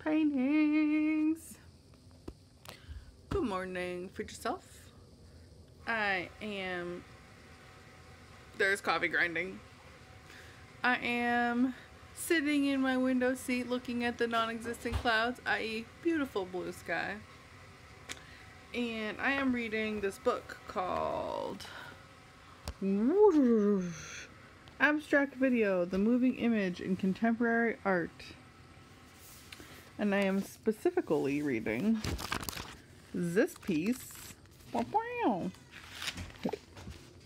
Paintings. Good morning, future self. There's coffee grinding. I am sitting in my window seat looking at the non-existent clouds, i.e. beautiful blue sky. And I am reading this book called Abstract Video, the Moving Image in Contemporary Art. And I am specifically reading this piece.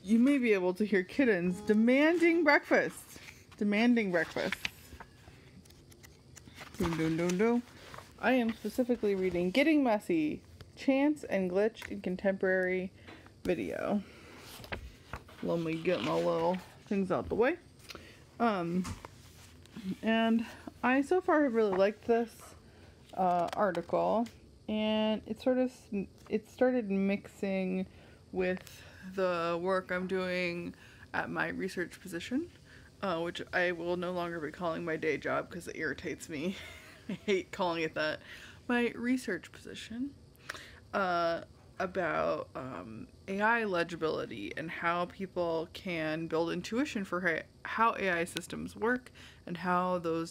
You may be able to hear kittens demanding breakfast. Dun, dun, dun, dun. I am specifically reading Getting Messy, Chance and Glitch in Contemporary Video. Let me get my little things out the way. And I so far have really liked this article, and it started mixing with the work I'm doing at my research position, which I will no longer be calling my day job because it irritates me. I hate calling it that. My research position about AI legibility and how people can build intuition for how AI systems work and how the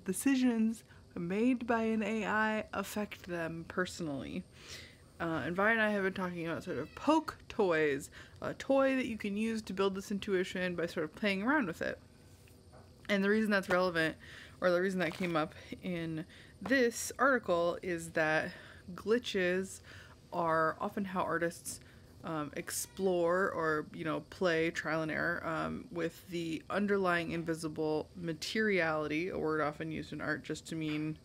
decisions made by an AI affect them personally. And Vi and I have been talking about sort of poke toys, a toy that you can use to build this intuition by sort of playing around with it. And the reason that's relevant, or the reason that came up in this article, is that glitches are often how artists explore or, play trial and error with the underlying invisible materiality, a word often used in art just to mean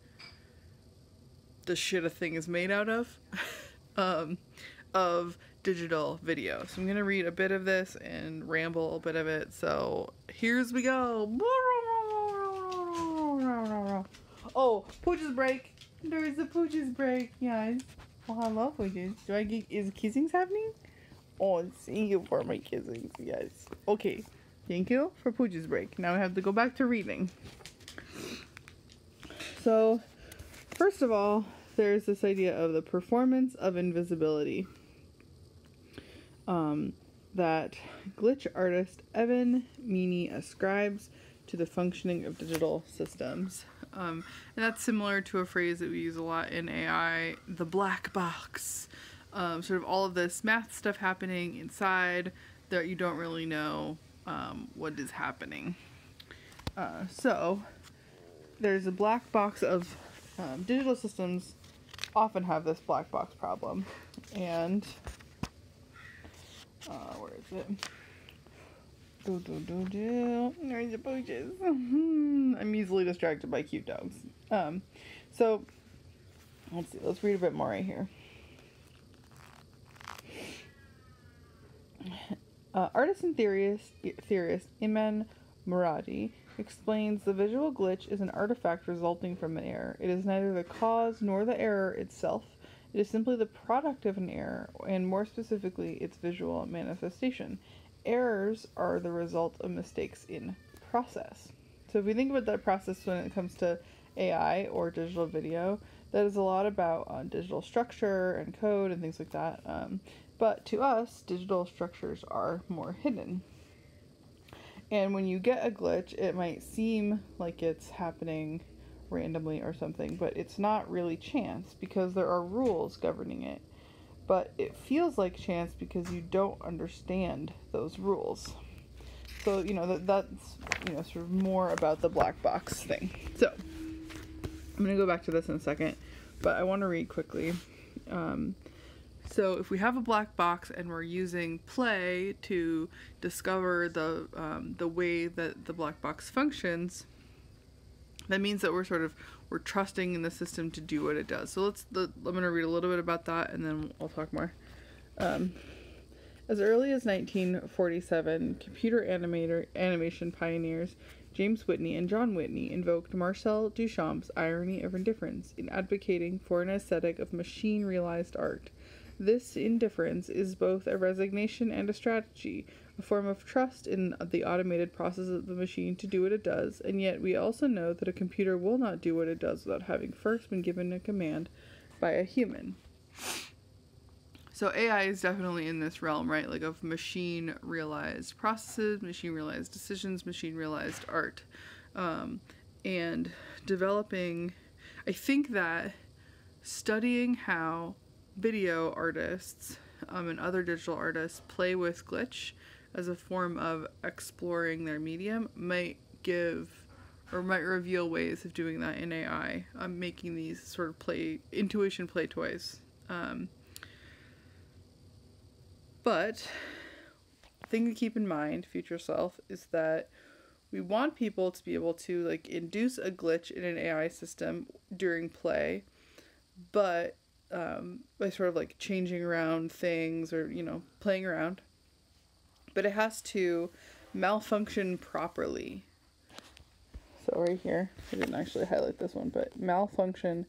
the shit a thing is made out of. Of digital video. So I'm going to read a bit of this and ramble a bit of it. So here's we go. Oh, Pooch's break. There is a Pooch's break. Yes. Oh, I love Pooch's. Is kissings happening? Oh, thank you for my kissings. Yes. Okay. Thank you for Pooch's break. Now I have to go back to reading. So, first of all, there's this idea of the performance of invisibility that glitch artist Evan Meany ascribes to the functioning of digital systems. And that's similar to a phrase that we use a lot in AI, the black box. Sort of all of this math stuff happening inside that you don't really know what is happening. So there's a black box of digital systems often have this black box problem, and where is it? There's the Pooches. I'm easily distracted by cute dogs. So let's see. Let's read a bit more right here. Artist and theorist Iman Muradi explains the visual glitch is an artifact resulting from an error. It is neither the cause nor the error itself. It is simply the product of an error, and more specifically, its visual manifestation. Errors are the result of mistakes in process. So if we think about that process when it comes to AI or digital video, that is a lot about digital structure and code and things like that. But to us, digital structures are more hidden. And when you get a glitch, it might seem like it's happening randomly or something, but it's not really chance because there are rules governing it. But it feels like chance because you don't understand those rules. So, that's, sort of more about the black box thing. So, I'm going to go back to this in a second, but I want to read quickly. So if we have a black box and we're using play to discover the way that the black box functions, that means that we're trusting in the system to do what it does. So I'm going to read a little bit about that and then I'll talk more. As early as 1947, computer animation pioneers James Whitney and John Whitney invoked Marcel Duchamp's irony of indifference in advocating for an aesthetic of machine-realized art. This indifference is both a resignation and a strategy, a form of trust in the automated process of the machine to do what it does, and yet we also know that a computer will not do what it does without having first been given a command by a human. So AI is definitely in this realm, right? Like of machine-realized processes, machine-realized decisions, machine-realized art. And developing, I think that studying how video artists and other digital artists play with glitch as a form of exploring their medium might give or might reveal ways of doing that in AI, making these sort of intuition play toys. But the thing to keep in mind, future self, is that we want people to be able to like induce a glitch in an AI system during play, but by sort of like changing around things or, you know, playing around. But it has to malfunction properly. So right here, I didn't actually highlight this one, but malfunction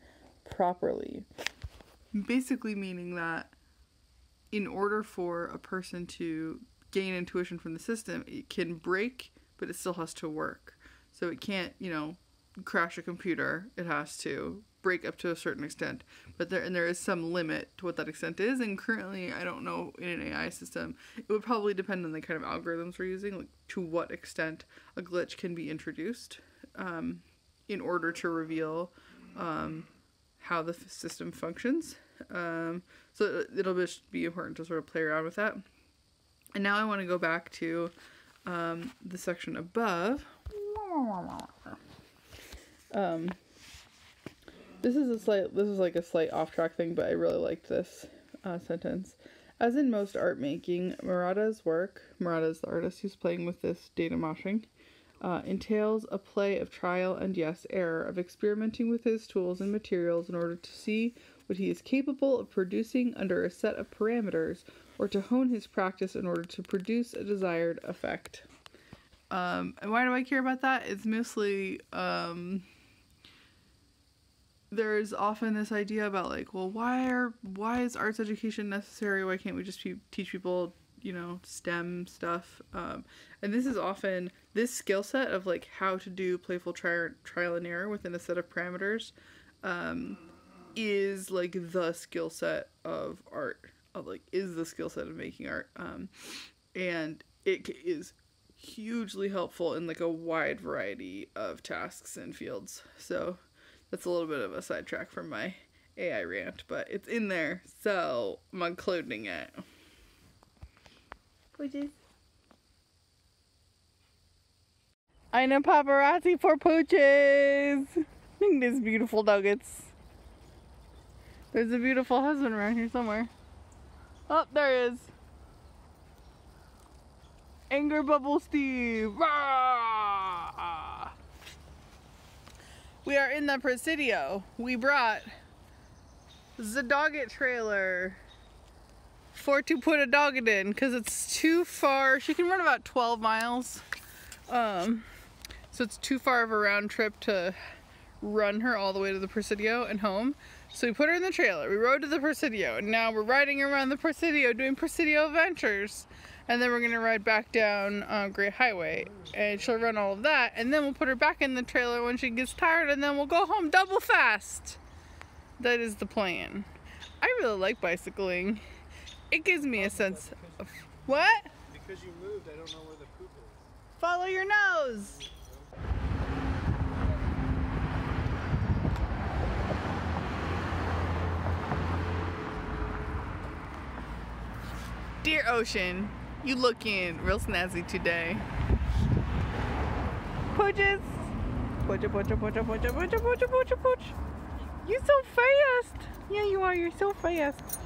properly. Basically meaning that in order for a person to gain intuition from the system, it can break, but it still has to work. So it can't, you know, crash a computer. It has to break up to a certain extent. But there is some limit to what that extent is. And currently, I don't know, in an AI system, it would probably depend on the kind of algorithms we're using, like to what extent a glitch can be introduced in order to reveal how the system functions. So it'll just be important to sort of play around with that. And now I want to go back to the section above. This is like a slight off track thing, but I really liked this sentence. As in most art making, Murata's work, Murata's the artist who's playing with this data moshing, entails a play of trial and yes, error, of experimenting with his tools and materials in order to see what he is capable of producing under a set of parameters, or to hone his practice in order to produce a desired effect. And why do I care about that? It's mostly, there's often this idea about like, well, why is arts education necessary? Why can't we just teach people, you know, STEM stuff? And this is often, this skill set of like how to do playful trial and error within a set of parameters, is like the skill set of art, is the skill set of making art. And it is hugely helpful in like a wide variety of tasks and fields. So that's a little bit of a sidetrack from my AI rant, but it's in there, so I'm including it. Pooches. Eine paparazzi for Pooches! Look at these beautiful nuggets. There's a beautiful husband around here somewhere. Oh, there is. Anger Bubble Steve! Rah! We are in the Presidio. We brought the dogget trailer for to put a dogget in because it's too far. She can run about 12 miles. So it's too far of a round trip to run her all the way to the Presidio and home. So we put her in the trailer. We rode to the Presidio, and now we're riding around the Presidio doing Presidio adventures. And then we're gonna ride back down Great Highway, and she'll run all of that, and then we'll put her back in the trailer when she gets tired, and then we'll go home double fast. That is the plan. I really like bicycling. It gives me a sense of what? Because you moved, I don't know where the poop is. Follow your nose. Dear Ocean, you looking real snazzy today. Pooches! Poocha, poocha, poocha, poocha, poocha, poocha, poocha, pooch. You're so fast! Yeah, you are. You're so fast.